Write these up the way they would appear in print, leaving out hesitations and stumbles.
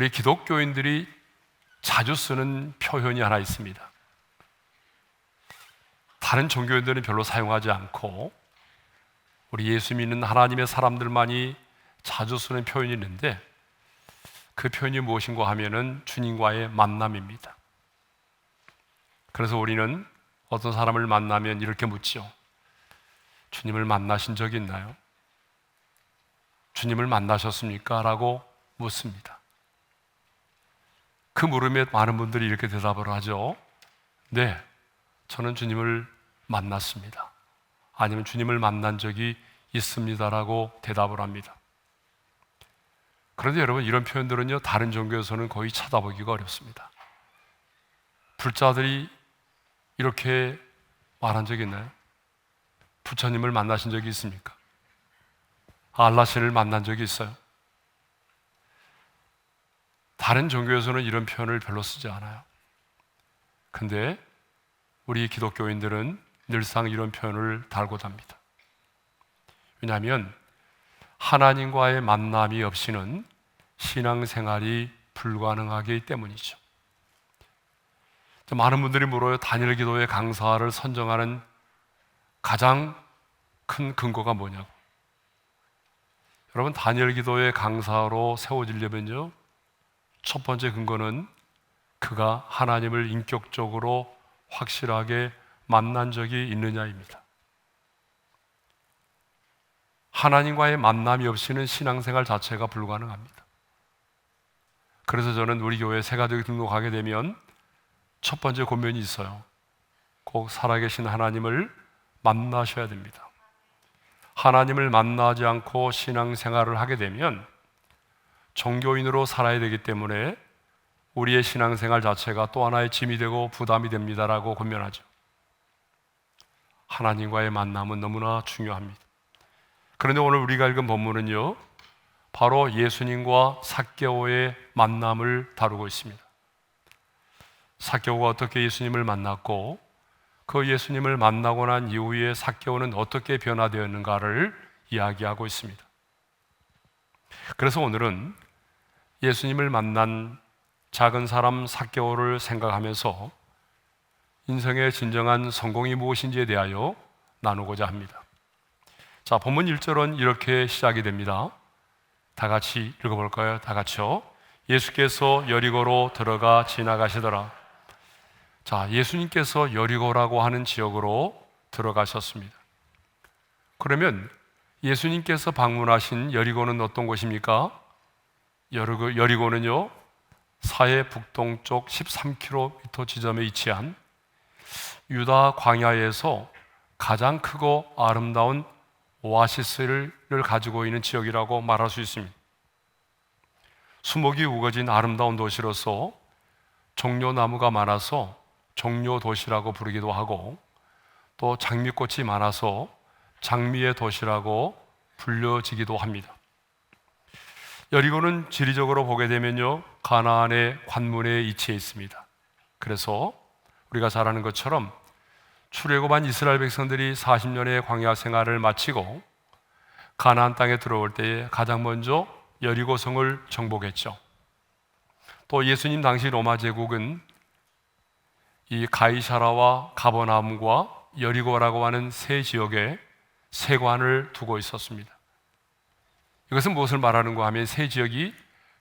우리 기독교인들이 자주 쓰는 표현이 하나 있습니다. 다른 종교인들은 별로 사용하지 않고 우리 예수 믿는 하나님의 사람들만이 자주 쓰는 표현이 있는데, 그 표현이 무엇인가 하면은 주님과의 만남입니다. 그래서 우리는 어떤 사람을 만나면 이렇게 묻죠. 주님을 만나신 적이 있나요? 주님을 만나셨습니까? 라고 묻습니다. 그 물음에 많은 분들이 이렇게 대답을 하죠. 네, 저는 주님을 만났습니다. 아니면 주님을 만난 적이 있습니다라고 대답을 합니다. 그런데 여러분, 이런 표현들은요, 다른 종교에서는 거의 찾아보기가 어렵습니다. 불자들이 이렇게 말한 적이 있나요? 부처님을 만나신 적이 있습니까? 알라신을 만난 적이 있어요? 다른 종교에서는 이런 표현을 별로 쓰지 않아요. 근데 우리 기독교인들은 늘상 이런 표현을 달고 답니다. 왜냐하면 하나님과의 만남이 없이는 신앙생활이 불가능하기 때문이죠. 많은 분들이 물어요. 다니엘 기도회 강사를 선정하는 가장 큰 근거가 뭐냐고. 여러분, 다니엘 기도회 강사로 세워지려면요, 첫 번째 근거는 그가 하나님을 인격적으로 확실하게 만난 적이 있느냐입니다. 하나님과의 만남이 없이는 신앙생활 자체가 불가능합니다. 그래서 저는 우리 교회 새가족이 등록하게 되면 첫 번째 권면이 있어요. 꼭 살아계신 하나님을 만나셔야 됩니다. 하나님을 만나지 않고 신앙생활을 하게 되면 종교인으로 살아야 되기 때문에 우리의 신앙생활 자체가 또 하나의 짐이 되고 부담이 됩니다라고 권면하죠. 하나님과의 만남은 너무나 중요합니다. 그런데 오늘 우리가 읽은 본문은요, 바로 예수님과 삭개오의 만남을 다루고 있습니다. 삭개오가 어떻게 예수님을 만났고, 그 예수님을 만나고 난 이후에 삭개오는 어떻게 변화되었는가를 이야기하고 있습니다. 그래서 오늘은 예수님을 만난 작은 사람 삭개오를 생각하면서 인생의 진정한 성공이 무엇인지에 대하여 나누고자 합니다. 자, 본문 1절은 이렇게 시작이 됩니다. 다 같이 읽어볼까요? 다 같이요. 예수께서 여리고로 들어가 지나가시더라. 자, 예수님께서 여리고라고 하는 지역으로 들어가셨습니다. 그러면 예수님께서 방문하신 여리고는 어떤 곳입니까? 여리고는요, 사해 북동쪽 13km 지점에 위치한 유다 광야에서 가장 크고 아름다운 오아시스를 가지고 있는 지역이라고 말할 수 있습니다. 수목이 우거진 아름다운 도시로서 종려나무가 많아서 종려도시라고 부르기도 하고, 또 장미꽃이 많아서 장미의 도시라고 불려지기도 합니다. 여리고는 지리적으로 보게 되면요, 가나안의 관문에 위치해 있습니다. 그래서 우리가 잘 아는 것처럼 출애굽한 이스라엘 백성들이 40년의 광야 생활을 마치고 가나안 땅에 들어올 때에 가장 먼저 여리고성을 정복했죠. 또 예수님 당시 로마 제국은 이 가이사라와 가버나움과 여리고라고 하는 세 지역에 세관을 두고 있었습니다. 이것은 무엇을 말하는가 하면 세 지역이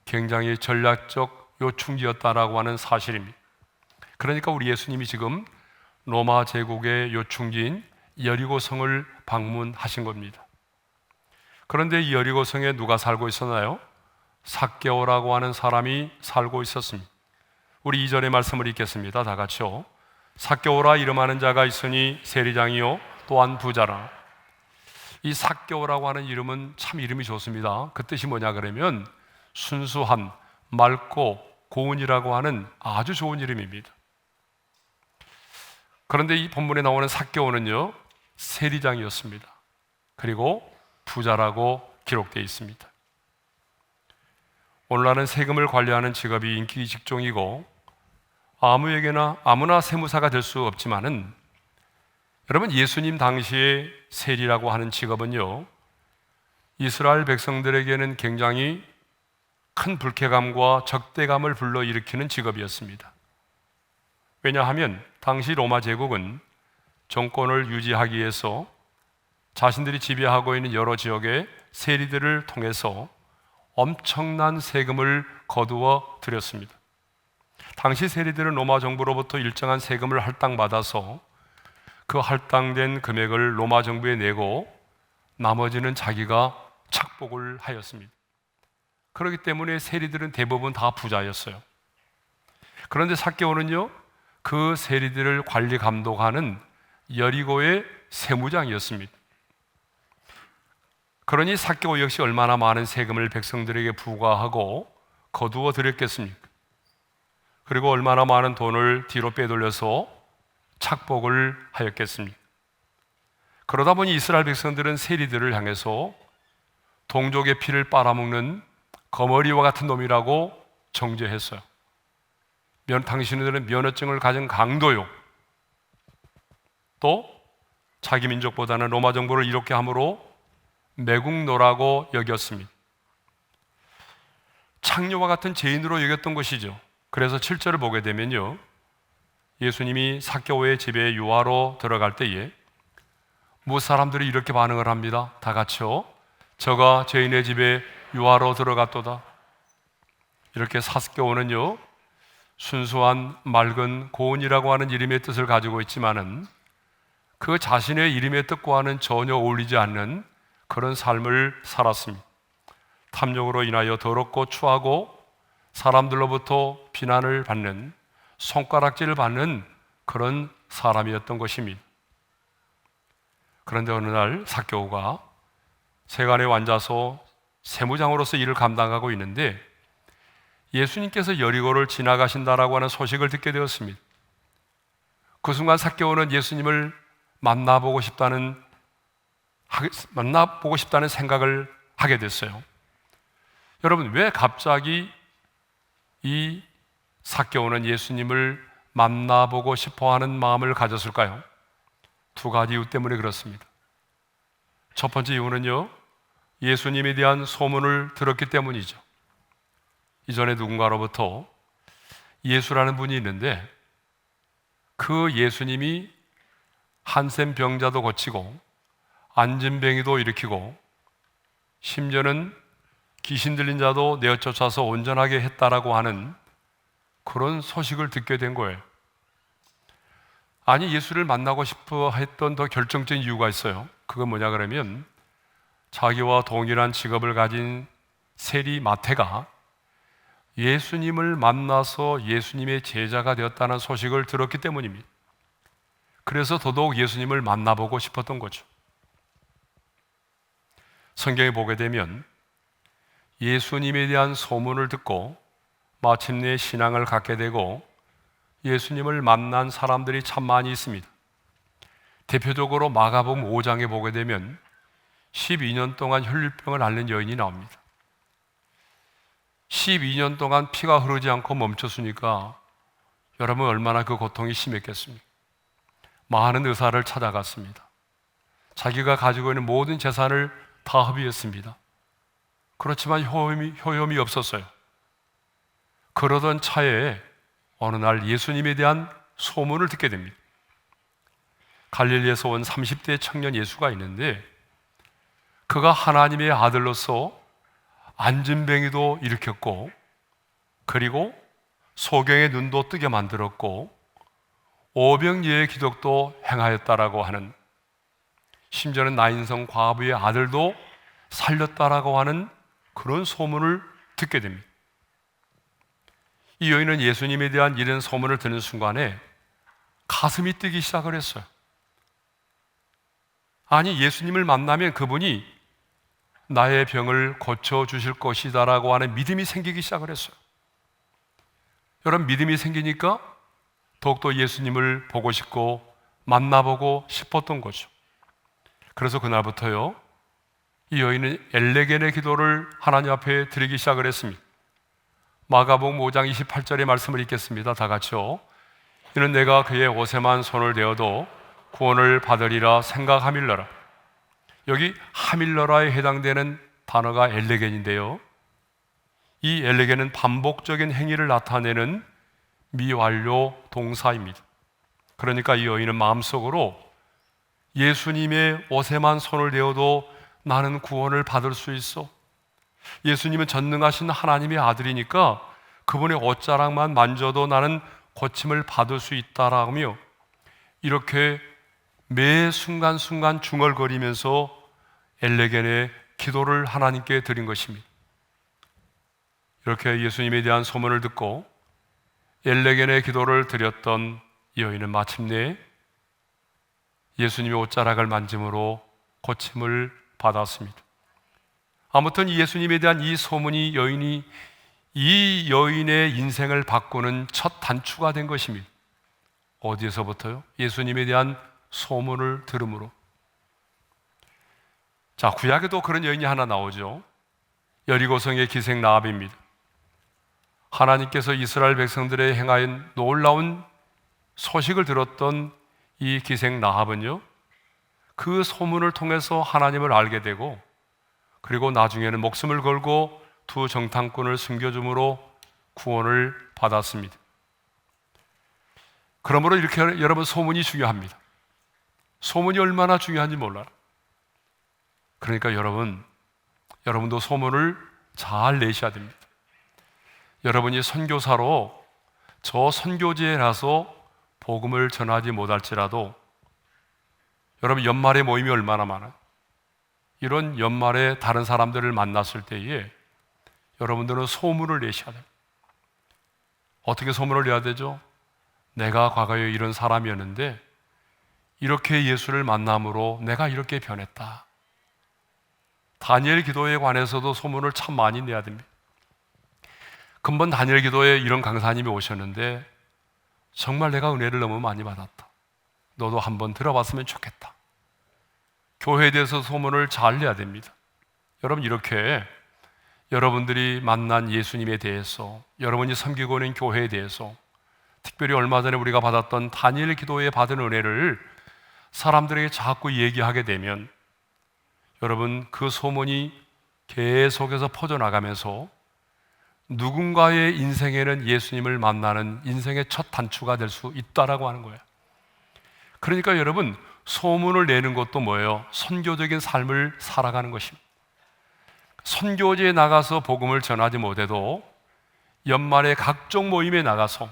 굉장히 전략적 요충지였다라고 하는 사실입니다. 그러니까 우리 예수님이 지금 로마 제국의 요충지인 여리고성을 방문하신 겁니다. 그런데 이 여리고성에 누가 살고 있었나요? 삭개오라고 하는 사람이 살고 있었습니다. 우리 2절의 말씀을 읽겠습니다. 다 같이요. 삭개오라 이름하는 자가 있으니 세리장이요 또한 부자라. 이 삭개오라고 하는 이름은 참 이름이 좋습니다. 그 뜻이 뭐냐 그러면 순수한, 맑고 고운이라고 하는 아주 좋은 이름입니다. 그런데 이 본문에 나오는 삭개오는요, 세리장이었습니다. 그리고 부자라고 기록되어 있습니다. 오늘날은 세금을 관리하는 직업이 인기 직종이고 아무나 세무사가 될 수 없지만은, 여러분, 예수님 당시에 세리라고 하는 직업은요, 이스라엘 백성들에게는 굉장히 큰 불쾌감과 적대감을 불러일으키는 직업이었습니다. 왜냐하면 당시 로마 제국은 정권을 유지하기 위해서 자신들이 지배하고 있는 여러 지역의 세리들을 통해서 엄청난 세금을 거두어 들였습니다. 당시 세리들은 로마 정부로부터 일정한 세금을 할당받아서 그 할당된 금액을 로마 정부에 내고 나머지는 자기가 착복을 하였습니다. 그렇기 때문에 세리들은 대부분 다 부자였어요. 그런데 삭개오는요, 그 세리들을 관리 감독하는 여리고의 세무장이었습니다. 그러니 삭개오 역시 얼마나 많은 세금을 백성들에게 부과하고 거두어 드렸겠습니까? 그리고 얼마나 많은 돈을 뒤로 빼돌려서 착복을 하였겠습니까? 그러다 보니 이스라엘 백성들은 세리들을 향해서 동족의 피를 빨아먹는 거머리와 같은 놈이라고 정죄했어요. 당신들은 면허증을 가진 강도요, 또 자기 민족보다는 로마 정부를 이롭게 함으로 매국노라고 여겼습니다. 창녀와 같은 죄인으로 여겼던 것이죠. 그래서 7절을 보게 되면요, 예수님이 삭개오의 집에 유하로 들어갈 때에 사람들이 이렇게 반응을 합니다. 다 같이요. 저가 죄인의 집에 유하로 들어갔도다. 이렇게 삭개오는요, 순수한 맑은 고은이라고 하는 이름의 뜻을 가지고 있지만은 그 자신의 이름의 뜻과는 전혀 어울리지 않는 그런 삶을 살았습니다. 탐욕으로 인하여 더럽고 추하고 사람들로부터 비난을 받는, 손가락질을 받는 그런 사람이었던 것입니다. 그런데 어느 날 삭개오가 세간에 앉아서 세무장으로서 일을 감당하고 있는데 예수님께서 여리고를 지나가신다라고 하는 소식을 듣게 되었습니다. 그 순간 삭개오는 예수님을 만나보고 싶다는 생각을 하게 됐어요. 여러분, 왜 갑자기 이 삭개오는 예수님을 만나보고 싶어하는 마음을 가졌을까요? 두 가지 이유 때문에 그렇습니다. 첫 번째 이유는요, 예수님에 대한 소문을 들었기 때문이죠. 이전에 누군가로부터 예수라는 분이 있는데 그 예수님이 한센 병자도 고치고 안진뱅이도 일으키고 심지어는 귀신 들린 자도 내어쫓아서 온전하게 했다라고 하는 그런 소식을 듣게 된 거예요. 아니, 예수를 만나고 싶어 했던 더 결정적인 이유가 있어요. 그건 뭐냐 그러면 자기와 동일한 직업을 가진 세리 마태가 예수님을 만나서 예수님의 제자가 되었다는 소식을 들었기 때문입니다. 그래서 더더욱 예수님을 만나보고 싶었던 거죠. 성경에 보게 되면 예수님에 대한 소문을 듣고 마침내 신앙을 갖게 되고 예수님을 만난 사람들이 참 많이 있습니다. 대표적으로 마가복음 5장에 보게 되면 12년 동안 혈류병을 앓는 여인이 나옵니다. 12년 동안 피가 흐르지 않고 멈췄으니까 여러분 얼마나 그 고통이 심했겠습니까? 많은 의사를 찾아갔습니다. 자기가 가지고 있는 모든 재산을 다 허비했습니다. 그렇지만 효험이 없었어요. 그러던 차에 어느 날 예수님에 대한 소문을 듣게 됩니다. 갈릴리에서 온 30대 청년 예수가 있는데 그가 하나님의 아들로서 안진뱅이도 일으켰고 그리고 소경의 눈도 뜨게 만들었고 오병이어의 기적도 행하였다라고 하는, 심지어는 나인성 과부의 아들도 살렸다라고 하는 그런 소문을 듣게 됩니다. 이 여인은 예수님에 대한 이런 소문을 듣는 순간에 가슴이 뛰기 시작을 했어요. 아니, 예수님을 만나면 그분이 나의 병을 고쳐주실 것이다라고 하는 믿음이 생기기 시작을 했어요. 여러분, 믿음이 생기니까 더욱더 예수님을 보고 싶고 만나보고 싶었던 거죠. 그래서 그날부터요, 이 여인은 엘레겐의 기도를 하나님 앞에 드리기 시작을 했습니다. 마가복음 5장 28절의 말씀을 읽겠습니다. 다 같이요. 이는 내가 그의 옷에만 손을 대어도 구원을 받으리라 생각하밀러라. 여기 하밀러라에 해당되는 단어가 엘레겐인데요, 이 엘레게는 반복적인 행위를 나타내는 미완료 동사입니다. 그러니까 이 여인은 마음속으로 예수님의 옷에만 손을 대어도 나는 구원을 받을 수 있어. 예수님은 전능하신 하나님의 아들이니까 그분의 옷자락만 만져도 나는 고침을 받을 수 있다라며 이렇게 매 순간순간 중얼거리면서 엘레겐의 기도를 하나님께 드린 것입니다. 이렇게 예수님에 대한 소문을 듣고 엘레겐의 기도를 드렸던 이 여인은 마침내 예수님의 옷자락을 만짐으로 고침을 받았습니다. 아무튼 예수님에 대한 이 소문이 이 여인의 인생을 바꾸는 첫 단추가 된 것입니다. 어디에서부터요? 예수님에 대한 소문을 들음으로. 자, 구약에도 그런 여인이 하나 나오죠. 여리고성의 기생 라합입니다. 하나님께서 이스라엘 백성들의 행하인 놀라운 소식을 들었던 이 기생 라합은요, 그 소문을 통해서 하나님을 알게 되고, 그리고 나중에는 목숨을 걸고 두 정탐꾼을 숨겨줌으로 구원을 받았습니다. 그러므로 이렇게 여러분, 소문이 중요합니다. 소문이 얼마나 중요한지 몰라요. 그러니까 여러분도 소문을 잘 내셔야 됩니다. 여러분이 선교사로 저 선교지에 가서 복음을 전하지 못할지라도 여러분, 연말에 모임이 얼마나 많아요. 이런 연말에 다른 사람들을 만났을 때에 여러분들은 소문을 내셔야 돼요. 어떻게 소문을 내야 되죠? 내가 과거에 이런 사람이었는데 이렇게 예수를 만남으로 내가 이렇게 변했다. 다니엘 기도에 관해서도 소문을 참 많이 내야 됩니다. 근본 다니엘 기도에 이런 강사님이 오셨는데 정말 내가 은혜를 너무 많이 받았다. 너도 한번 들어봤으면 좋겠다. 교회에 대해서 소문을 잘 내야 됩니다. 여러분, 이렇게 여러분들이 만난 예수님에 대해서, 여러분이 섬기고 있는 교회에 대해서, 특별히 얼마 전에 우리가 받았던 다니엘 기도에 받은 은혜를 사람들에게 자꾸 얘기하게 되면 여러분, 그 소문이 계속해서 퍼져나가면서 누군가의 인생에는 예수님을 만나는 인생의 첫 단추가 될 수 있다라고 하는 거예요. 그러니까 여러분, 소문을 내는 것도 뭐예요? 선교적인 삶을 살아가는 것입니다. 선교지에 나가서 복음을 전하지 못해도 연말에 각종 모임에 나가서,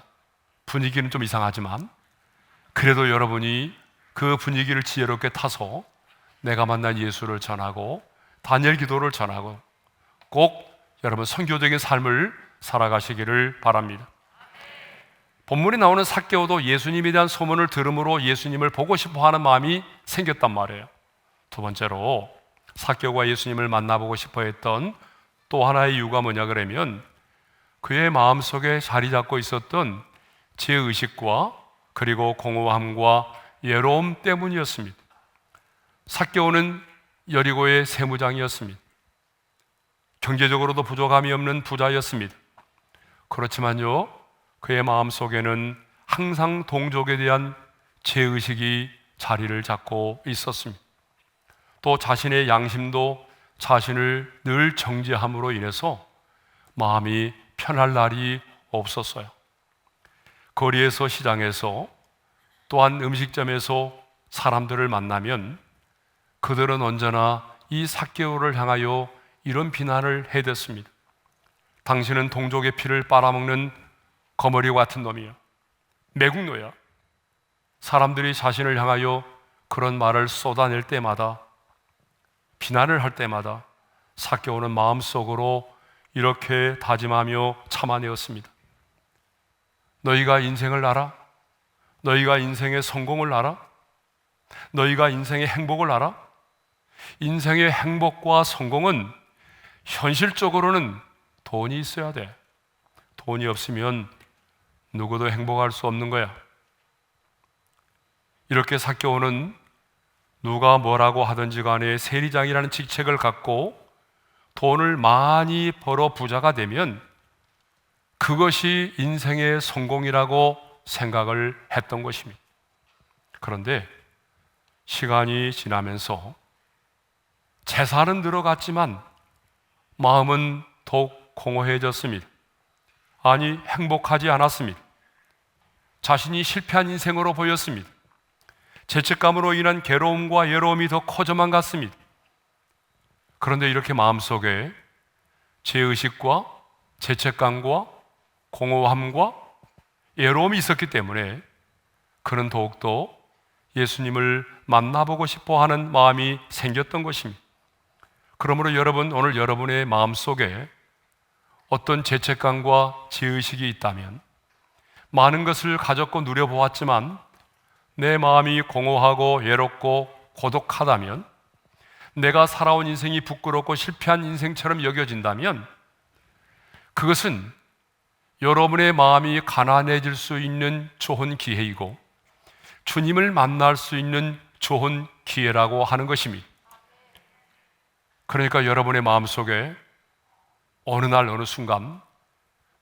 분위기는 좀 이상하지만 그래도 여러분이 그 분위기를 지혜롭게 타서 내가 만난 예수를 전하고 다니엘 기도를 전하고 꼭 여러분 선교적인 삶을 살아가시기를 바랍니다. 본문에 나오는 삭개오도 예수님에 대한 소문을 들음으로 예수님을 보고 싶어 하는 마음이 생겼단 말이에요. 두 번째로 삭개오가 예수님을 만나보고 싶어 했던 또 하나의 이유가 뭐냐 그러면 그의 마음속에 자리 잡고 있었던 죄의식과 그리고 공허함과 외로움 때문이었습니다. 삭개오는 여리고의 세무장이었습니다. 경제적으로도 부족함이 없는 부자였습니다. 그렇지만요, 그의 마음속에는 항상 동족에 대한 죄의식이 자리를 잡고 있었습니다. 또 자신의 양심도 자신을 늘 정죄함으로 인해서 마음이 편할 날이 없었어요. 거리에서, 시장에서, 또한 음식점에서 사람들을 만나면 그들은 언제나 이 삭개오를 향하여 이런 비난을 해댔습니다. 당신은 동족의 피를 빨아먹는 거머리 같은 놈이야. 매국노야. 사람들이 자신을 향하여 그런 말을 쏟아낼 때마다, 비난을 할 때마다 삭개오는 마음속으로 이렇게 다짐하며 참아내었습니다. 너희가 인생을 알아? 너희가 인생의 성공을 알아? 너희가 인생의 행복을 알아? 인생의 행복과 성공은 현실적으로는 돈이 있어야 돼. 돈이 없으면 누구도 행복할 수 없는 거야. 이렇게 삭개오는 누가 뭐라고 하든지 간에 세리장이라는 직책을 갖고 돈을 많이 벌어 부자가 되면 그것이 인생의 성공이라고 생각을 했던 것입니다. 그런데 시간이 지나면서 재산은 늘어갔지만 마음은 더욱 공허해졌습니다. 아니, 행복하지 않았습니다. 자신이 실패한 인생으로 보였습니다. 죄책감으로 인한 괴로움과 외로움이 더 커져만 갔습니다. 그런데 이렇게 마음속에 죄의식과 죄책감과 공허함과 외로움이 있었기 때문에 그는 더욱더 예수님을 만나보고 싶어 하는 마음이 생겼던 것입니다. 그러므로 여러분, 오늘 여러분의 마음속에 어떤 죄책감과 죄의식이 있다면, 많은 것을 가졌고 누려보았지만 내 마음이 공허하고 외롭고 고독하다면, 내가 살아온 인생이 부끄럽고 실패한 인생처럼 여겨진다면, 그것은 여러분의 마음이 가난해질 수 있는 좋은 기회이고 주님을 만날 수 있는 좋은 기회라고 하는 것입니다. 그러니까 여러분의 마음속에 어느 날 어느 순간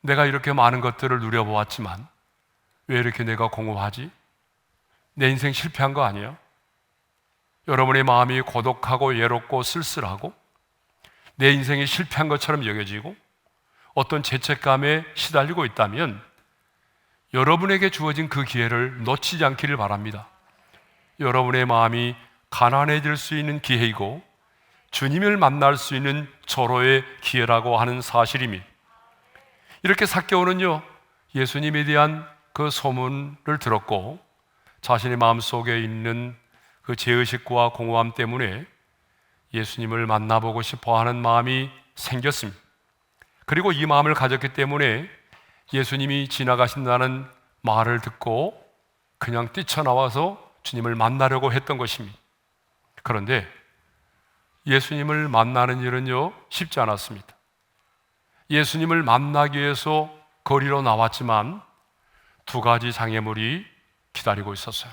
내가 이렇게 많은 것들을 누려보았지만 왜 이렇게 내가 공허하지? 내 인생 실패한 거 아니야? 여러분의 마음이 고독하고 외롭고 쓸쓸하고 내 인생이 실패한 것처럼 여겨지고 어떤 죄책감에 시달리고 있다면 여러분에게 주어진 그 기회를 놓치지 않기를 바랍니다. 여러분의 마음이 가난해질 수 있는 기회이고 주님을 만날 수 있는 절호의 기회라고 하는 사실입니다. 이렇게 삭개오는요, 예수님에 대한 그 소문을 들었고 자신의 마음속에 있는 그 죄의식과 공허함 때문에 예수님을 만나보고 싶어 하는 마음이 생겼습니다. 그리고 이 마음을 가졌기 때문에 예수님이 지나가신다는 말을 듣고 그냥 뛰쳐나와서 주님을 만나려고 했던 것입니다. 그런데 예수님을 만나는 일은요, 쉽지 않았습니다. 예수님을 만나기 위해서 거리로 나왔지만 두 가지 장애물이 기다리고 있었어요.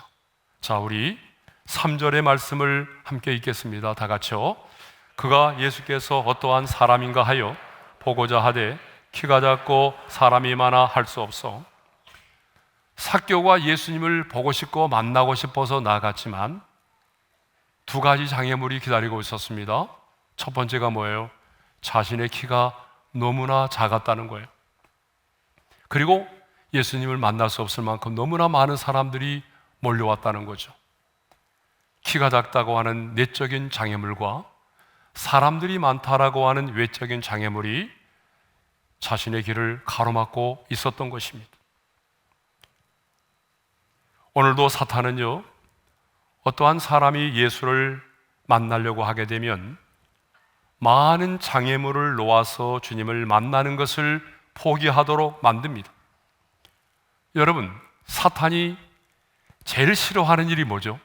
자, 우리 3절의 말씀을 함께 읽겠습니다. 다 같이요. 그가 예수께서 어떠한 사람인가 하여 보고자 하되 키가 작고 사람이 많아 할 수 없어. 삭개오가 예수님을 보고 싶고 만나고 싶어서 나갔지만 두 가지 장애물이 기다리고 있었습니다. 첫 번째가 뭐예요? 자신의 키가 너무나 작았다는 거예요. 그리고 예수님을 만날 수 없을 만큼 너무나 많은 사람들이 몰려왔다는 거죠. 키가 작다고 하는 내적인 장애물과 사람들이 많다라고 하는 외적인 장애물이 자신의 길을 가로막고 있었던 것입니다. 오늘도 사탄은요, 어떠한 사람이 예수를 만나려고 하게 되면 많은 장애물을 놓아서 주님을 만나는 것을 포기하도록 만듭니다. 여러분, 사탄이 제일 싫어하는 일이 뭐죠?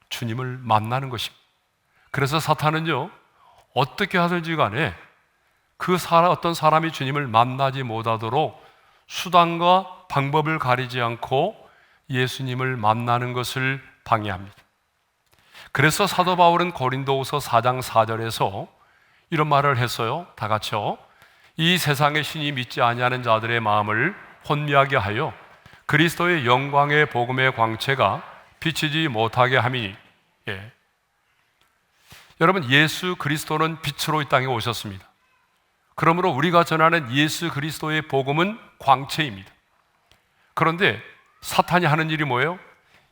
주님을 만나는 것입니다. 그래서 사탄은요, 어떻게 하든지 간에 어떤 사람이 주님을 만나지 못하도록 수단과 방법을 가리지 않고 예수님을 만나는 것을 방해합니다. 그래서 사도 바울은 고린도후서 4장 4절에서 이런 말을 했어요. 다 같이요. 이 세상의 신이 믿지 아니하는 자들의 마음을 혼미하게 하여 그리스도의 영광의 복음의 광채가 비치지 못하게 함이니. 예. 여러분, 예수 그리스도는 빛으로 이 땅에 오셨습니다. 그러므로 우리가 전하는 예수 그리스도의 복음은 광채입니다. 그런데 사탄이 하는 일이 뭐예요?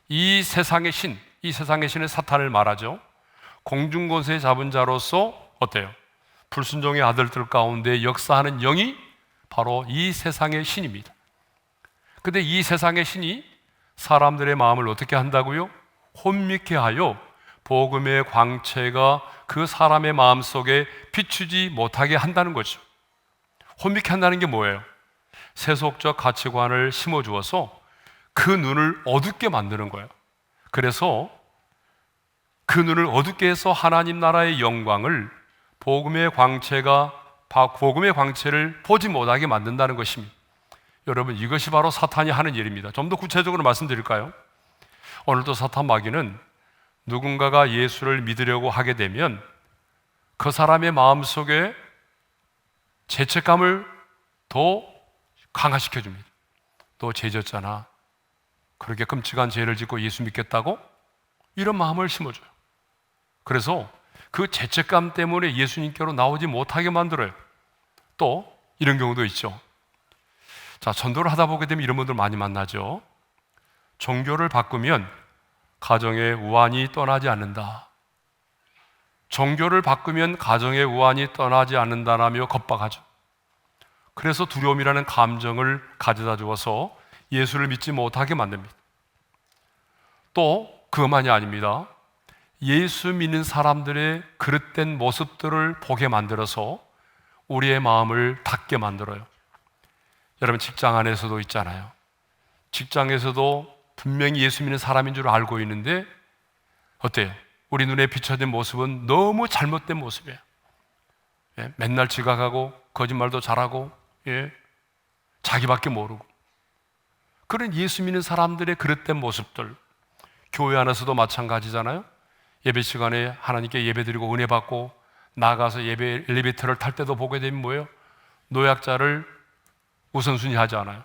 이 세상의 신은 사탄을 말하죠. 공중권세 잡은 자로서 어때요? 불순종의 아들들 가운데 역사하는 영이 바로 이 세상의 신입니다. 근데 이 세상의 신이 사람들의 마음을 어떻게 한다고요? 혼미케 하여 복음의 광채가 그 사람의 마음속에 비추지 못하게 한다는 거죠. 혼미케 한다는 게 뭐예요? 세속적 가치관을 심어주어서 그 눈을 어둡게 만드는 거예요. 그래서 그 눈을 어둡게 해서 하나님 나라의 영광을 복음의 광채를 보지 못하게 만든다는 것입니다. 여러분, 이것이 바로 사탄이 하는 일입니다. 좀 더 구체적으로 말씀드릴까요? 오늘도 사탄 마귀는 누군가가 예수를 믿으려고 하게 되면 그 사람의 마음속에 죄책감을 더 강화시켜 줍니다. 너 죄 졌잖아. 그렇게 끔찍한 죄를 짓고 예수 믿겠다고? 이런 마음을 심어줘요. 그래서 그 죄책감 때문에 예수님께로 나오지 못하게 만들어요. 또 이런 경우도 있죠. 자, 전도를 하다 보게 되면 이런 분들 많이 만나죠. 종교를 바꾸면 가정의 우환이 떠나지 않는다. 종교를 바꾸면 가정의 우환이 떠나지 않는다라며 겁박하죠. 그래서 두려움이라는 감정을 가져다 주어서 예수를 믿지 못하게 만듭니다. 또 그것만이 아닙니다. 예수 믿는 사람들의 그릇된 모습들을 보게 만들어서 우리의 마음을 닫게 만들어요. 여러분, 직장 안에서도 있잖아요. 직장에서도 분명히 예수 믿는 사람인 줄 알고 있는데 어때요? 우리 눈에 비춰진 모습은 너무 잘못된 모습이에요. 예? 맨날 지각하고 거짓말도 잘하고, 예? 자기밖에 모르고, 그런 예수 믿는 사람들의 그릇된 모습들, 교회 안에서도 마찬가지잖아요. 예배 시간에 하나님께 예배드리고 은혜 받고 나가서 예배 엘리베이터를 탈 때도 보게 되면 뭐예요? 노약자를 우선순위 하지 않아요.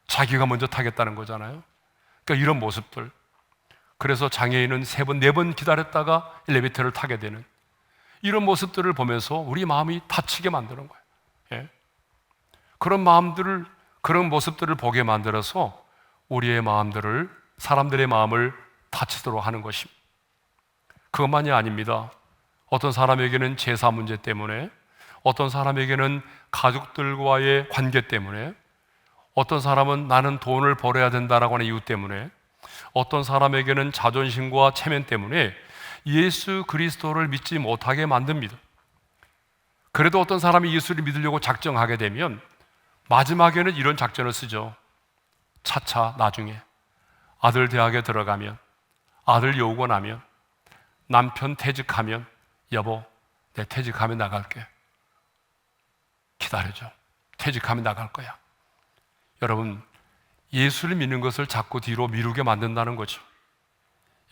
자기가 먼저 타겠다는 거잖아요. 그러니까 이런 모습들, 그래서 장애인은 3번, 4번 기다렸다가 엘리베이터를 타게 되는 이런 모습들을 보면서 우리 마음이 다치게 만드는 거예요. 예? 그런 모습들을 보게 만들어서 우리의 마음들을, 사람들의 마음을 다치도록 하는 것입니다. 그것만이 아닙니다. 어떤 사람에게는 제사 문제 때문에, 어떤 사람에게는 가족들과의 관계 때문에, 어떤 사람은 나는 돈을 벌어야 된다라고 하는 이유 때문에, 어떤 사람에게는 자존심과 체면 때문에 예수 그리스도를 믿지 못하게 만듭니다. 그래도 어떤 사람이 예수를 믿으려고 작정하게 되면 마지막에는 이런 작전을 쓰죠. 차차 나중에 아들 대학에 들어가면, 아들 여우고 나면, 남편 퇴직하면, 여보 내 퇴직하면 나갈게. 기다려줘. 퇴직하면 나갈 거야. 여러분, 예수를 믿는 것을 자꾸 뒤로 미루게 만든다는 거죠.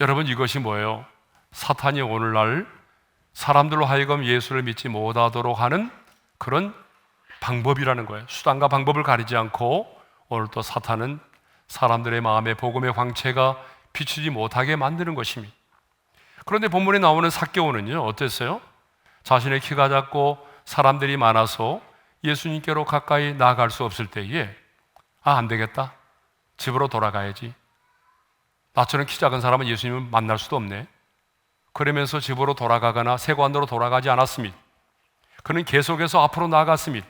여러분, 이것이 뭐예요? 사탄이 오늘날 사람들로 하여금 예수를 믿지 못하도록 하는 그런 방법이라는 거예요. 수단과 방법을 가리지 않고 오늘 또 사탄은 사람들의 마음에 복음의 광채가 비추지 못하게 만드는 것입니다. 그런데 본문에 나오는 삭개오는요, 어땠어요? 자신의 키가 작고 사람들이 많아서 예수님께로 가까이 나아갈 수 없을 때에 안 되겠다. 집으로 돌아가야지. 나처럼 키 작은 사람은 예수님을 만날 수도 없네. 그러면서 집으로 돌아가거나 세관으로 돌아가지 않았습니다. 그는 계속해서 앞으로 나아갔습니다.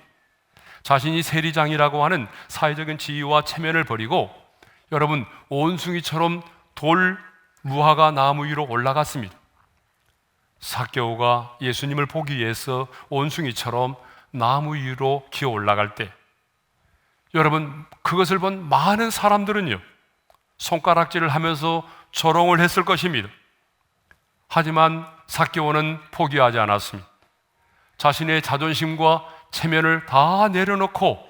자신이 세리장이라고 하는 사회적인 지위와 체면을 버리고 여러분, 온숭이처럼 돌 무화과 나무 위로 올라갔습니다. 삭개오가 예수님을 보기 위해서 온숭이처럼 나무 위로 기어 올라갈 때, 여러분, 그것을 본 많은 사람들은요, 손가락질을 하면서 조롱을 했을 것입니다. 하지만 삭개오는 포기하지 않았습니다. 자신의 자존심과 체면을 다 내려놓고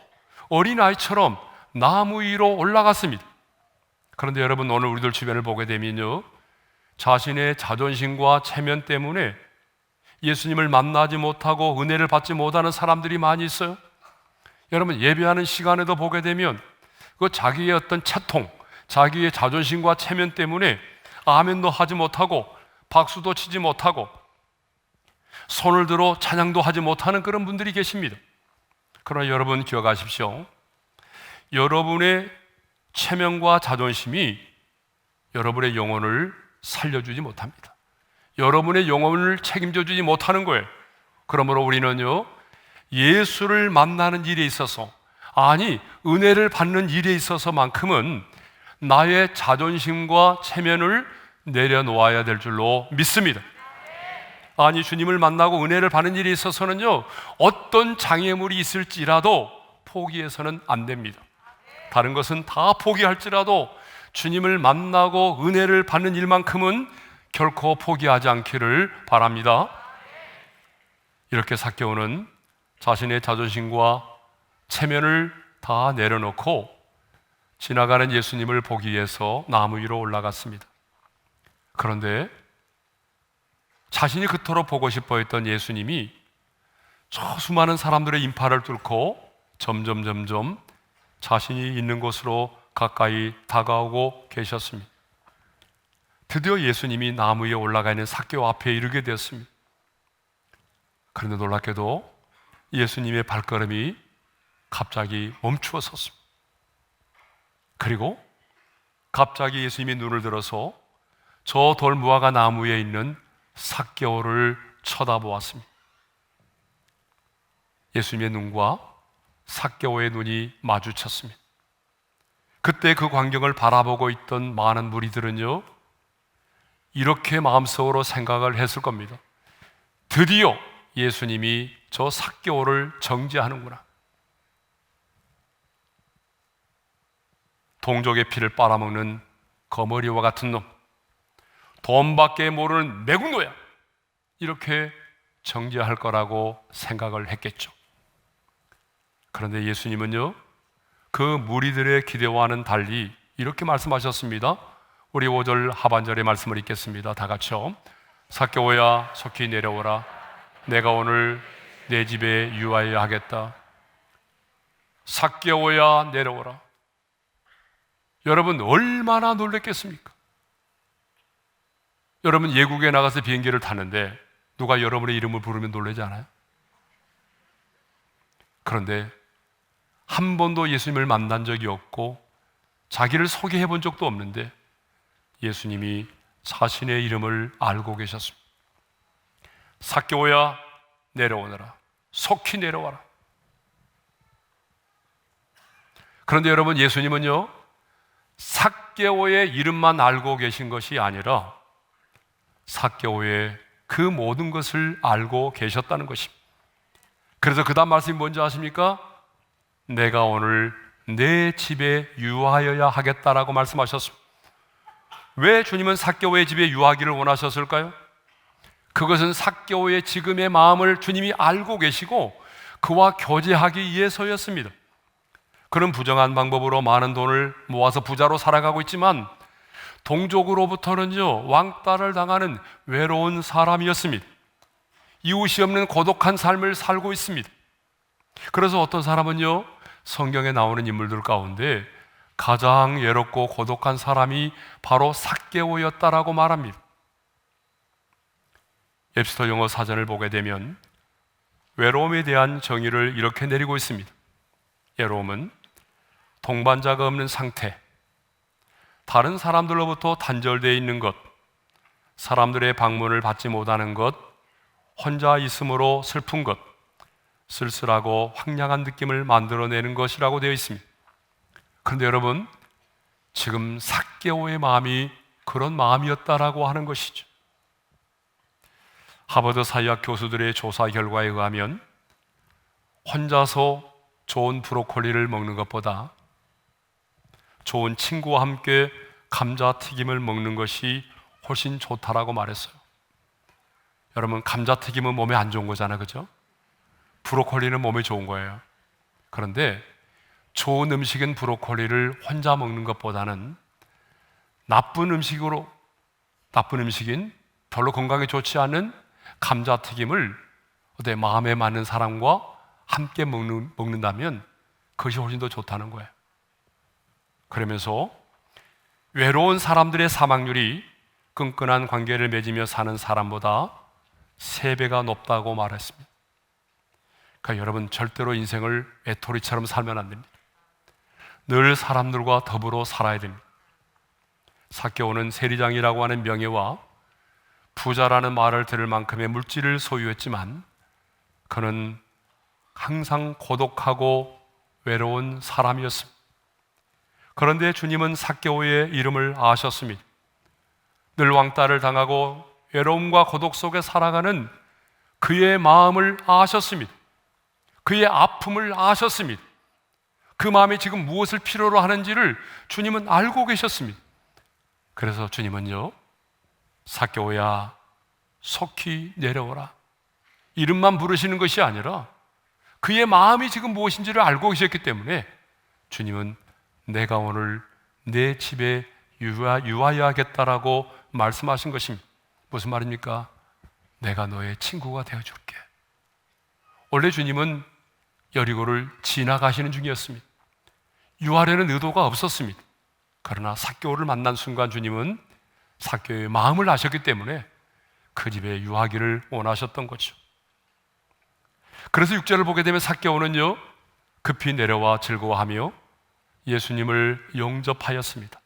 어린아이처럼 나무 위로 올라갔습니다. 그런데 여러분, 오늘 우리들 주변을 보게 되면요, 자신의 자존심과 체면 때문에 예수님을 만나지 못하고 은혜를 받지 못하는 사람들이 많이 있어요. 여러분, 예배하는 시간에도 보게 되면 그 자기의 어떤 채통, 자기의 자존심과 체면 때문에 아멘도 하지 못하고 박수도 치지 못하고 손을 들어 찬양도 하지 못하는 그런 분들이 계십니다. 그러나 여러분 기억하십시오. 여러분의 체면과 자존심이 여러분의 영혼을 살려주지 못합니다. 여러분의 영혼을 책임져 주지 못하는 거예요. 그러므로 우리는요, 예수를 만나는 일에 있어서, 아니 은혜를 받는 일에 있어서만큼은 나의 자존심과 체면을 내려놓아야 될 줄로 믿습니다. 아니, 주님을 만나고 은혜를 받는 일에 있어서는요, 어떤 장애물이 있을지라도 포기해서는 안 됩니다. 다른 것은 다 포기할지라도 주님을 만나고 은혜를 받는 일만큼은 결코 포기하지 않기를 바랍니다. 이렇게 삭개오는 자신의 자존심과 체면을 다 내려놓고 지나가는 예수님을 보기 위해서 나무 위로 올라갔습니다. 그런데 자신이 그토록 보고 싶어 했던 예수님이 저 수많은 사람들의 인파를 뚫고 점점 자신이 있는 곳으로 가까이 다가오고 계셨습니다. 드디어 예수님이 나무 위에 올라가 있는 삭개오 앞에 이르게 되었습니다. 그런데 놀랍게도 예수님의 발걸음이 갑자기 멈추어 섰습니다. 그리고 갑자기 예수님이 눈을 들어서 저 돌무화과 나무에 있는 삭개오를 쳐다보았습니다. 예수님의 눈과 삭개오의 눈이 마주쳤습니다. 그때 그 광경을 바라보고 있던 많은 무리들은요, 이렇게 마음속으로 생각을 했을 겁니다. 드디어 예수님이 저 삭개오를 정죄하는구나. 동족의 피를 빨아먹는 거머리와 같은 놈, 돈밖에 모르는 매국노야, 이렇게 정죄할 거라고 생각을 했겠죠. 그런데 예수님은요, 그 무리들의 기대와는 달리 이렇게 말씀하셨습니다. 우리 5절 하반절의 말씀을 읽겠습니다. 다 같이요. 삭개오야, 속히 내려오라. 내가 오늘 내 집에 유하여 하겠다. 삭개오야, 내려오라. 여러분, 얼마나 놀랬겠습니까? 여러분, 예국에 나가서 비행기를 타는데 누가 여러분의 이름을 부르면 놀라지 않아요? 그런데 한 번도 예수님을 만난 적이 없고 자기를 소개해 본 적도 없는데 예수님이 자신의 이름을 알고 계셨습니다. 삭개오야, 내려오너라. 속히 내려와라. 그런데 여러분, 예수님은요, 삭개오의 이름만 알고 계신 것이 아니라 삭개오의 그 모든 것을 알고 계셨다는 것입니다. 그래서 그 다음 말씀이 뭔지 아십니까? 내가 오늘 내 집에 유하여야 하겠다라고 말씀하셨습니다. 왜 주님은 삭개오의 집에 유하기를 원하셨을까요? 그것은 삭개오의 지금의 마음을 주님이 알고 계시고 그와 교제하기 위해서였습니다. 그런 부정한 방법으로 많은 돈을 모아서 부자로 살아가고 있지만 동족으로부터는요, 왕따를 당하는 외로운 사람이었습니다. 이웃이 없는 고독한 삶을 살고 있습니다. 그래서 어떤 사람은요, 성경에 나오는 인물들 가운데 가장 외롭고 고독한 사람이 바로 삭개오였다라고 말합니다. 웹스터 영어 사전을 보게 되면 외로움에 대한 정의를 이렇게 내리고 있습니다. 외로움은 동반자가 없는 상태, 다른 사람들로부터 단절되어 있는 것, 사람들의 방문을 받지 못하는 것, 혼자 있음으로 슬픈 것, 쓸쓸하고 황량한 느낌을 만들어내는 것이라고 되어 있습니다. 그런데 여러분, 지금 삭개오의 마음이 그런 마음이었다라고 하는 것이죠. 하버드 사회학 교수들의 조사 결과에 의하면 혼자서 좋은 브로콜리를 먹는 것보다 좋은 친구와 함께 감자튀김을 먹는 것이 훨씬 좋다라고 말했어요. 여러분, 감자튀김은 몸에 안 좋은 거잖아요, 그죠? 브로콜리는 몸에 좋은 거예요. 그런데 좋은 음식인 브로콜리를 혼자 먹는 것보다는 나쁜 음식인 별로 건강에 좋지 않은 감자튀김을 마음에 맞는 사람과 함께 먹는다면 그것이 훨씬 더 좋다는 거예요. 그러면서 외로운 사람들의 사망률이 끈끈한 관계를 맺으며 사는 사람보다 3배가 높다고 말했습니다. 그러니까 여러분, 절대로 인생을 애토리처럼 살면 안 됩니다. 늘 사람들과 더불어 살아야 됩니다. 삭개오는 세리장이라고 하는 명예와 부자라는 말을 들을 만큼의 물질을 소유했지만 그는 항상 고독하고 외로운 사람이었습니다. 그런데 주님은 삭개오의 이름을 아셨습니다. 늘 왕따를 당하고 외로움과 고독 속에 살아가는 그의 마음을 아셨습니다. 그의 아픔을 아셨습니다. 그 마음이 지금 무엇을 필요로 하는지를 주님은 알고 계셨습니다. 그래서 주님은요, 삭개오야, 속히 내려오라. 이름만 부르시는 것이 아니라 그의 마음이 지금 무엇인지를 알고 계셨기 때문에 주님은 내가 오늘 내 집에 유하여야겠다라고 말씀하신 것입니다. 무슨 말입니까? 내가 너의 친구가 되어줄게. 원래 주님은 여리고를 지나가시는 중이었습니다. 유하려는 의도가 없었습니다. 그러나 삭개오를 만난 순간 주님은 삭개오의 마음을 아셨기 때문에 그 집에 유하기를 원하셨던 거죠. 그래서 6절을 보게 되면 삭개오는요, 급히 내려와 즐거워하며 예수님을 영접하였습니다.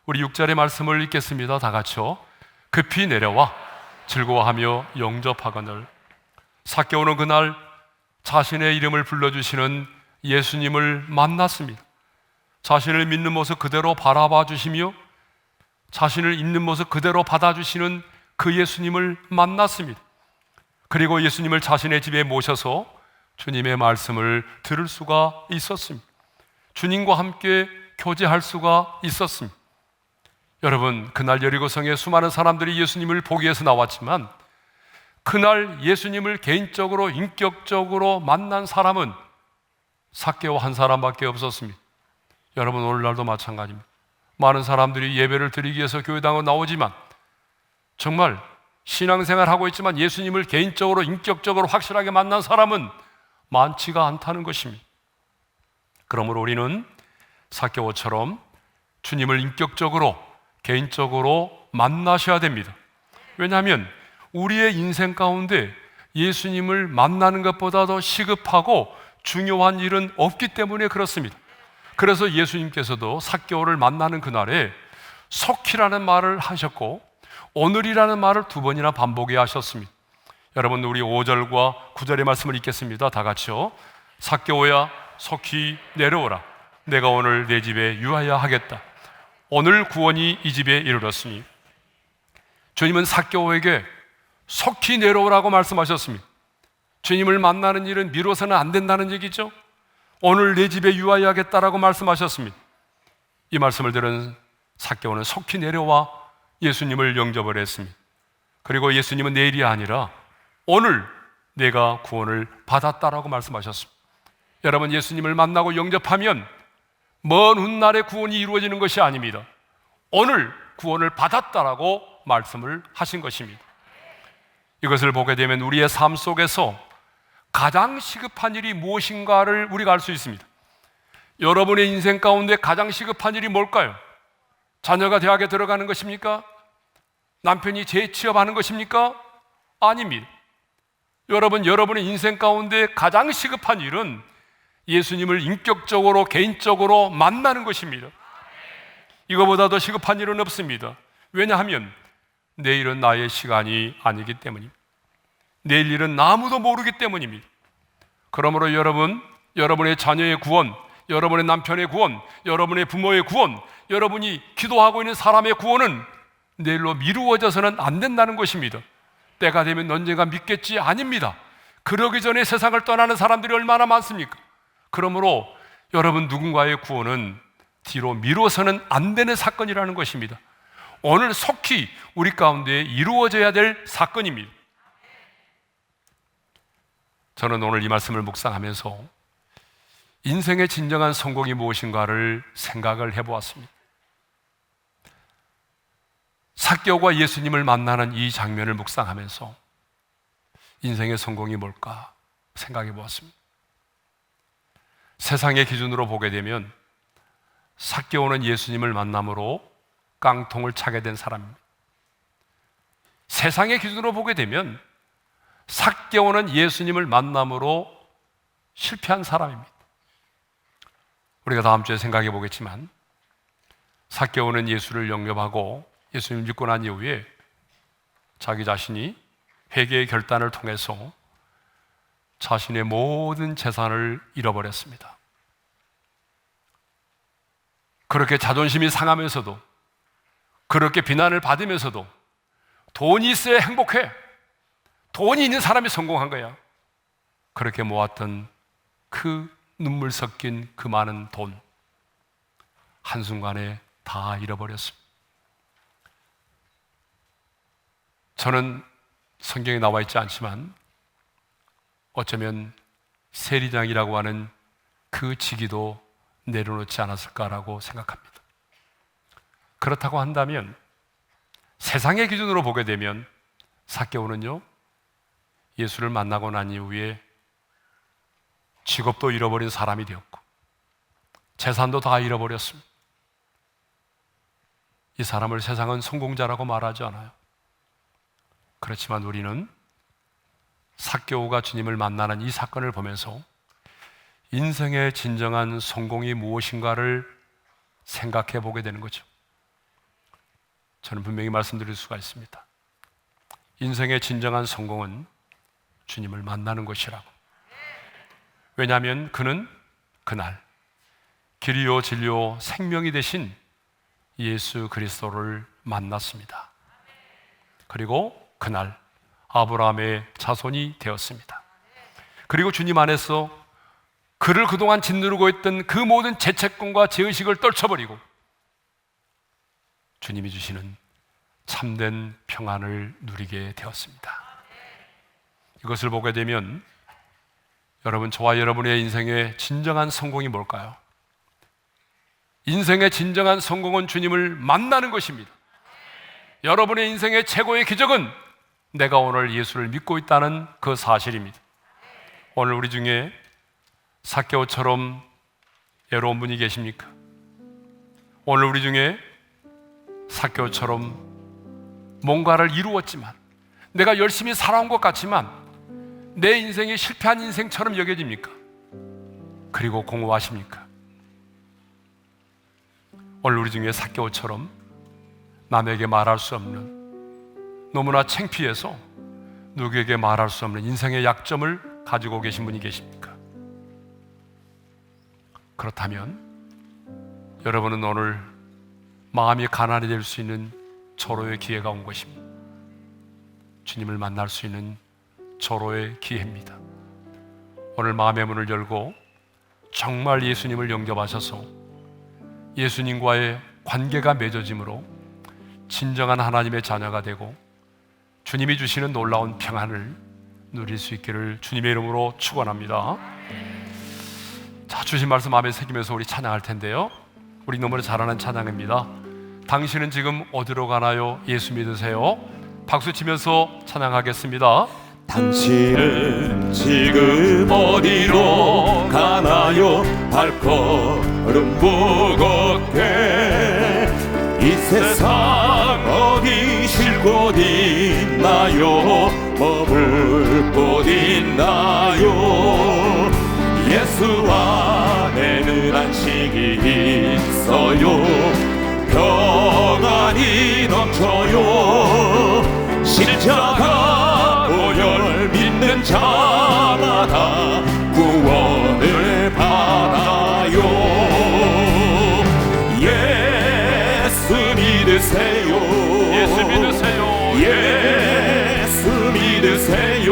우리 6절의 말씀을 읽겠습니다. 다 같이요. 급히 내려와 즐거워하며 영접하거늘. 삭개오는 그날 자신의 이름을 불러주시는 예수님을 만났습니다. 자신을 믿는 모습 그대로 바라봐 주시며 자신을 있는 모습 그대로 받아주시는 그 예수님을 만났습니다. 그리고 예수님을 자신의 집에 모셔서 주님의 말씀을 들을 수가 있었습니다. 주님과 함께 교제할 수가 있었습니다. 여러분, 그날 여리고성에 수많은 사람들이 예수님을 보기 위해서 나왔지만 그날 예수님을 개인적으로 인격적으로 만난 사람은 삭개오 한 사람밖에 없었습니다. 여러분, 오늘날도 마찬가지입니다. 많은 사람들이 예배를 드리기 위해서 교회당으로 나오지만 정말 신앙생활하고 있지만 예수님을 개인적으로 인격적으로 확실하게 만난 사람은 많지가 않다는 것입니다. 그러므로 우리는 삭개오처럼 주님을 인격적으로 개인적으로 만나셔야 됩니다. 왜냐하면 우리의 인생 가운데 예수님을 만나는 것보다 더 시급하고 중요한 일은 없기 때문에 그렇습니다. 그래서 예수님께서도 삭개오를 만나는 그날에 속히라는 말을 하셨고 오늘이라는 말을 2번이나 반복해야 하셨습니다. 여러분, 우리 5절과 9절의 말씀을 읽겠습니다. 다 같이요. 삭개오야 속히 내려오라. 내가 오늘 내 집에 유하여 하겠다. 오늘 구원이 이 집에 이르렀으니. 주님은 삭개오에게 속히 내려오라고 말씀하셨습니다. 주님을 만나는 일은 미뤄서는 안 된다는 얘기죠. 오늘 내 집에 유하여 하겠다라고 말씀하셨습니다. 이 말씀을 들은 삭개오는 속히 내려와 예수님을 영접을 했습니다. 그리고 예수님은 내일이 아니라 오늘 내가 구원을 받았다라고 말씀하셨습니다. 여러분, 예수님을 만나고 영접하면 먼 훗날에 구원이 이루어지는 것이 아닙니다. 오늘 구원을 받았다라고 말씀을 하신 것입니다. 이것을 보게 되면 우리의 삶 속에서 가장 시급한 일이 무엇인가를 우리가 알 수 있습니다. 여러분의 인생 가운데 가장 시급한 일이 뭘까요? 자녀가 대학에 들어가는 것입니까? 남편이 재취업하는 것입니까? 아닙니다. 여러분의 인생 가운데 가장 시급한 일은 예수님을 인격적으로 개인적으로 만나는 것입니다. 이거보다 더 시급한 일은 없습니다. 왜냐하면 내일은 나의 시간이 아니기 때문입니다. 내일 일은 아무도 모르기 때문입니다. 그러므로 여러분의 자녀의 구원, 여러분의 남편의 구원, 여러분의 부모의 구원, 여러분이 기도하고 있는 사람의 구원은 내일로 미루어져서는 안 된다는 것입니다. 때가 되면 언젠가 믿겠지? 아닙니다. 그러기 전에 세상을 떠나는 사람들이 얼마나 많습니까? 그러므로 여러분 누군가의 구원은 뒤로 미뤄서는 안 되는 사건이라는 것입니다. 오늘 속히 우리 가운데 이루어져야 될 사건입니다. 저는 오늘 이 말씀을 묵상하면서 인생의 진정한 성공이 무엇인가를 생각을 해보았습니다. 삭개오가 예수님을 만나는 이 장면을 묵상하면서 인생의 성공이 뭘까 생각해 보았습니다. 세상의 기준으로 보게 되면 삭개오는 예수님을 만남으로 깡통을 차게 된 사람입니다. 세상의 기준으로 보게 되면 삭개오는 예수님을 만남으로 실패한 사람입니다. 우리가 다음 주에 생각해 보겠지만 삭개오는 예수를 영접하고 예수님을 믿고 난 이후에 자기 자신이 회개의 결단을 통해서 자신의 모든 재산을 잃어버렸습니다. 그렇게 자존심이 상하면서도 그렇게 비난을 받으면서도 돈이 있어야 행복해. 돈이 있는 사람이 성공한 거야. 그렇게 모았던 그 눈물 섞인 그 많은 돈 한순간에 다 잃어버렸습니다. 저는 성경에 나와 있지 않지만 어쩌면 세리장이라고 하는 그 직위도 내려놓지 않았을까라고 생각합니다. 그렇다고 한다면 세상의 기준으로 보게 되면 삭개오는요 예수를 만나고 난 이후에 직업도 잃어버린 사람이 되었고 재산도 다 잃어버렸습니다. 이 사람을 세상은 성공자라고 말하지 않아요. 그렇지만 우리는 삭개오가 주님을 만나는 이 사건을 보면서 인생의 진정한 성공이 무엇인가를 생각해 보게 되는 거죠. 저는 분명히 말씀드릴 수가 있습니다. 인생의 진정한 성공은 주님을 만나는 것이라고. 왜냐하면 그는 그날 길이요 진리요 생명이 되신 예수 그리스도를 만났습니다. 그리고 그날 아브라함의 자손이 되었습니다. 그리고 주님 안에서 그를 그동안 짓누르고 있던 그 모든 죄책감과 죄의식을 떨쳐버리고 주님이 주시는 참된 평안을 누리게 되었습니다. 이것을 보게 되면 여러분, 저와 여러분의 인생의 진정한 성공이 뭘까요? 인생의 진정한 성공은 주님을 만나는 것입니다. 여러분의 인생의 최고의 기적은 내가 오늘 예수를 믿고 있다는 그 사실입니다. 오늘 우리 중에 삭개오처럼 외로운 분이 계십니까? 오늘 우리 중에 삭개오처럼 뭔가를 이루었지만, 내가 열심히 살아온 것 같지만 내 인생이 실패한 인생처럼 여겨집니까? 그리고 공허하십니까? 오늘 우리 중에 삭개오처럼 남에게 말할 수 없는, 너무나 창피해서 누구에게 말할 수 없는 인생의 약점을 가지고 계신 분이 계십니까? 그렇다면 여러분은 오늘 마음이 가난이 될 수 있는 절호의 기회가 온 것입니다. 주님을 만날 수 있는 절호의 기회입니다. 오늘 마음의 문을 열고 정말 예수님을 영접하셔서 예수님과의 관계가 맺어짐으로 진정한 하나님의 자녀가 되고 주님이 주시는 놀라운 평안을 누릴 수 있기를 주님의 이름으로 축원합니다. 자, 주신 말씀 마음에 새기면서 우리 찬양할 텐데요, 우리 너무나 잘 아는 찬양입니다. 당신은 지금 어디로 가나요? 예수 믿으세요. 박수 치면서 찬양하겠습니다. 당신은 지금 어디로 가나요? 발걸음 무겁게 이 세상 어디 쉴 곳 있나요? 머물 곳 있나요? 예수 안에는 안식이 있어요. 평안이 넘쳐요. 십자가 보혈 믿는 자마다 구원을 받아요. 예수 믿으세요. 예수 믿으세요. 예수 믿으세요.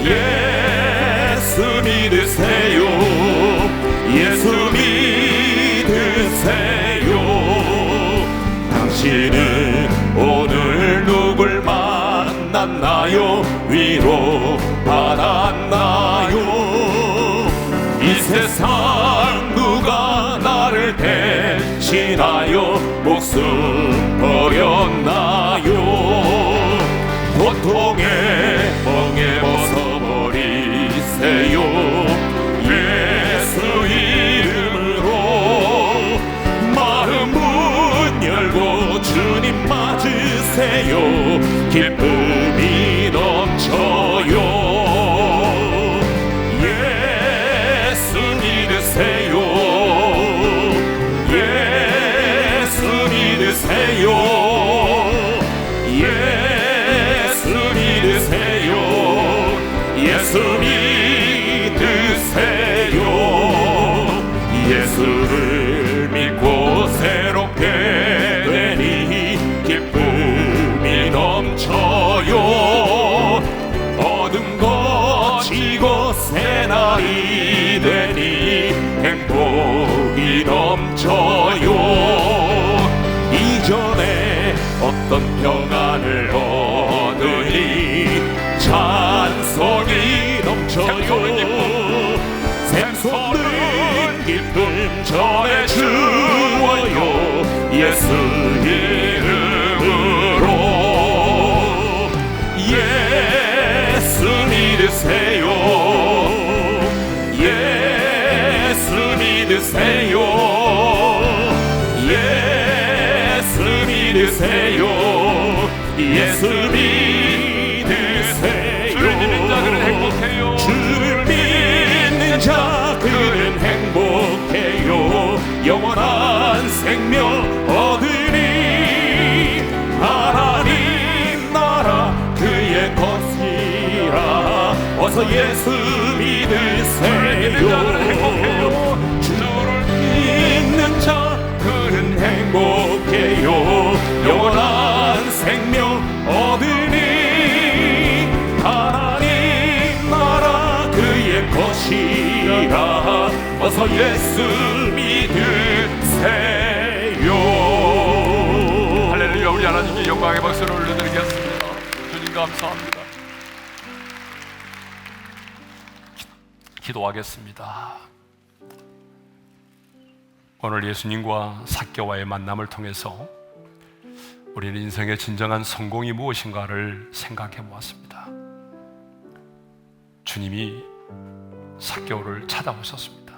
예수 믿으세요. 예수 믿으세요. 당신은 오늘 누굴 만났나요? 위로 받았나요? 이 세상 누가 나를 대신하여 목숨 버렸나요? 고통의 멍에 벗어버리세요. 예수 이름으로 마음 문 열고 주님 맞으세요. 기쁨이 넘쳐요. 예수 믿으세요. 예수 믿으세요. 예수 믿으세요. 예수 믿으세요. 예수를 믿고 새롭게 되니 기쁨이 넘쳐요. 얻은 것 이곳에 나이 되니 행복이 넘쳐요. 이전에 어떤 평안을 얻으니 찬송이 넘쳐요. 샘솟는 기쁨 전해주어요. 예수 이름으로. 예수 믿으세요. 예수 믿으세요. 예수 믿으세요. 예수 믿으세요. 주를 믿는 자들은 행복해요. 주를 믿는 어서 예수 믿으세요. 주를 믿는 자 그는 행복해요. 영원한 생명 얻으니 하나님 나라 그의 것이라. 어서 예수 믿으세요. 할렐루야. 우리 하나님께 영광의 박수를 올려드리겠습니다. 주님 감사합니다. 기도하겠습니다. 오늘 예수님과 삭개와의 만남을 통해서 우리는 인생의 진정한 성공이 무엇인가를 생각해 보았습니다. 주님이 삭개오를 찾아오셨습니다.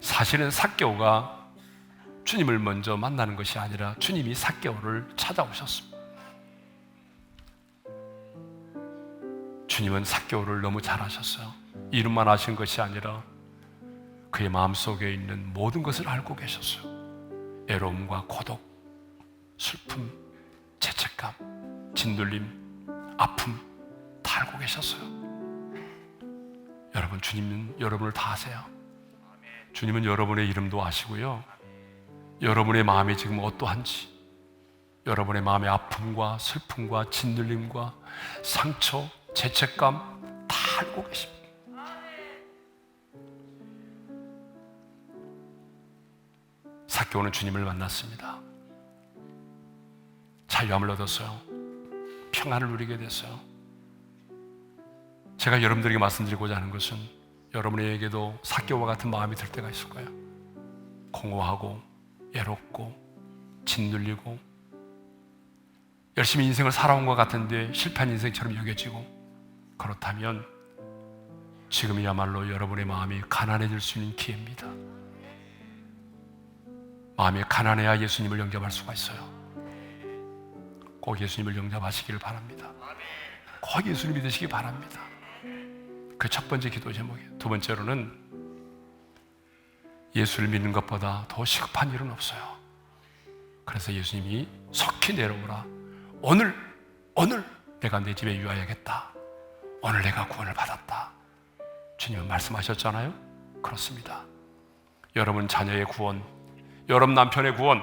사실은 삭개오가 주님을 먼저 만나는 것이 아니라 주님이 삭개오를 찾아오셨습니다. 주님은 삭개오를 너무 잘 아셨어요. 이름만 아신 것이 아니라 그의 마음속에 있는 모든 것을 알고 계셨어요. 애로움과 고독, 슬픔, 죄책감, 짓눌림, 아픔 다 알고 계셨어요. 여러분, 주님은 여러분을 다 아세요. 주님은 여러분의 이름도 아시고요, 여러분의 마음이 지금 어떠한지, 여러분의 마음의 아픔과 슬픔과 짓눌림과 상처, 죄책감 다 알고 계십니다. 삭개오는 주님을 만났습니다. 자유함을 얻었어요. 평안을 누리게 됐어요. 제가 여러분들에게 말씀드리고자 하는 것은 여러분에게도 삭개오와 같은 마음이 들 때가 있을 거예요. 공허하고 외롭고 짓눌리고 열심히 인생을 살아온 것 같은데 실패한 인생처럼 여겨지고, 그렇다면 지금이야말로 여러분의 마음이 가난해질 수 있는 기회입니다. 마음이 가난해야 예수님을 영접할 수가 있어요. 꼭 예수님을 영접하시기를 바랍니다. 꼭 예수님 믿으시기 바랍니다. 그 첫 번째 기도 제목이에요. 두 번째로는 예수를 믿는 것보다 더 시급한 일은 없어요. 그래서 예수님이 속히 내려오라. 오늘 내가 내 집에 유하야겠다. 오늘 내가 구원을 받았다. 주님은 말씀하셨잖아요. 그렇습니다. 여러분 자녀의 구원, 여러분 남편의 구원,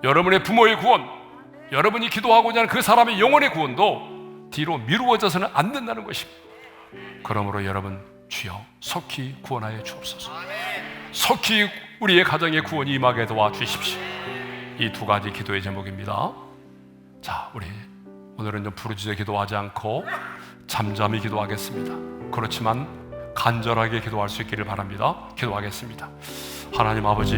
여러분의 부모의 구원, 여러분이 기도하고자 하는 그 사람의 영혼의 구원도 뒤로 미루어져서는 안 된다는 것입니다. 그러므로 여러분, 주여 속히 구원하여 주옵소서. 속히 우리의 가정의 구원이 임하게 도와주십시오. 이 두 가지 기도의 제목입니다. 자, 우리 오늘은 좀 부르짖어 기도하지 않고 잠잠히 기도하겠습니다. 그렇지만 간절하게 기도할 수 있기를 바랍니다. 기도하겠습니다. 하나님 아버지,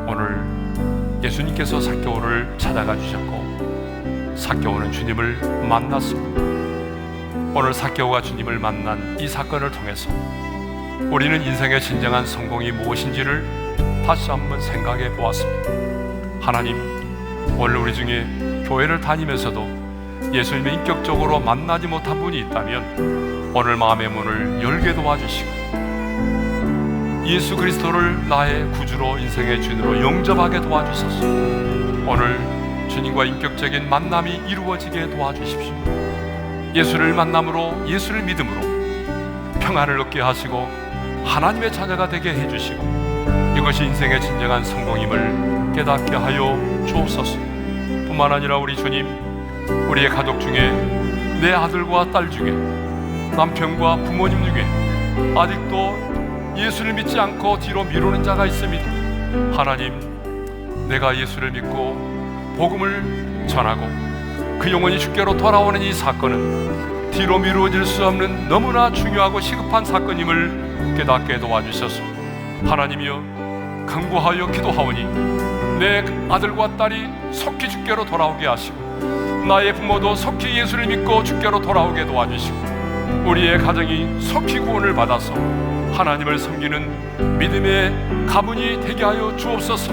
오늘 예수님께서 삭개오를 찾아가 주셨고 삭개오는 주님을 만났습니다. 오늘 삭개오가 주님을 만난 이 사건을 통해서 우리는 인생의 진정한 성공이 무엇인지를 다시 한번 생각해 보았습니다. 하나님, 오늘 우리 중에 교회를 다니면서도 예수님을 인격적으로 만나지 못한 분이 있다면 오늘 마음의 문을 열게 도와주시고 예수 그리스도를 나의 구주로, 인생의 주인으로 영접하게 도와주소서. 오늘 주님과 인격적인 만남이 이루어지게 도와주십시오. 예수를 만남으로, 예수를 믿음으로 평안을 얻게 하시고 하나님의 자녀가 되게 해주시고 이것이 인생의 진정한 성공임을 깨닫게 하여 주옵소서. 뿐만 아니라 우리 주님, 우리의 가족 중에 내 아들과 딸 중에, 남편과 부모님 중에 아직도 예수를 믿지 않고 뒤로 미루는 자가 있습니다. 하나님, 내가 예수를 믿고 복음을 전하고 그 영혼이 주께로 돌아오는 이 사건은 뒤로 미루어질 수 없는 너무나 중요하고 시급한 사건임을 깨닫게 도와주셔서 하나님이여, 간구하여 기도하오니 내 아들과 딸이 속히 주께로 돌아오게 하시고 나의 부모도 속히 예수를 믿고 주께로 돌아오게 도와주시고 우리의 가정이 속히 구원을 받아서 하나님을 섬기는 믿음의 가문이 되게 하여 주옵소서.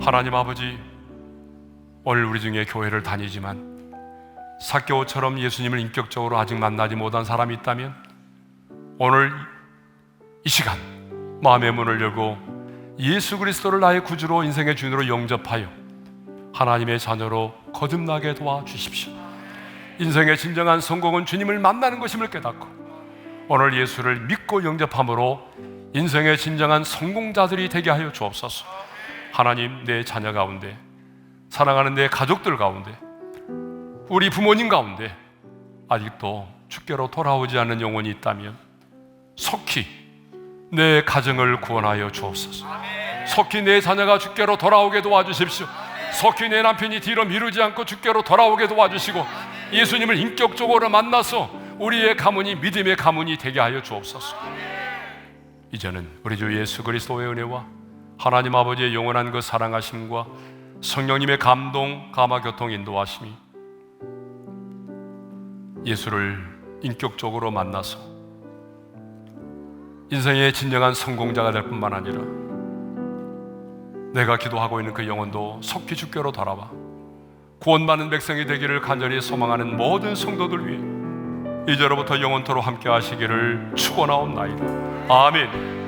하나님 아버지, 오늘 우리 중에 교회를 다니지만 삭개오처럼 예수님을 인격적으로 아직 만나지 못한 사람이 있다면 오늘 이 시간 마음의 문을 열고 예수 그리스도를 나의 구주로, 인생의 주인으로 영접하여 하나님의 자녀로 거듭나게 도와주십시오. 인생의 진정한 성공은 주님을 만나는 것임을 깨닫고 오늘 예수를 믿고 영접함으로 인생의 진정한 성공자들이 되게 하여 주옵소서. 하나님, 내 자녀 가운데, 사랑하는 내 가족들 가운데, 우리 부모님 가운데 아직도 주께로 돌아오지 않는 영혼이 있다면 속히 내 가정을 구원하여 주옵소서. 속히 내 자녀가 주께로 돌아오게 도와주십시오. 속히 내 남편이 뒤로 미루지 않고 주께로 돌아오게 도와주시고 예수님을 인격적으로 만나서 우리의 가문이 믿음의 가문이 되게 하여 주옵소서. 이제는 우리 주 예수 그리스도의 은혜와 하나님 아버지의 영원한 그 사랑하심과 성령님의 감동, 감화, 교통, 인도하심이 예수를 인격적으로 만나서 인생의 진정한 성공자가 될 뿐만 아니라 내가 기도하고 있는 그 영혼도 속히 주께로 돌아와 구원받는 백성이 되기를 간절히 소망하는 모든 성도들 위해 이제로부터 영원토록 함께 하시기를 축원하옵나이다. 아멘.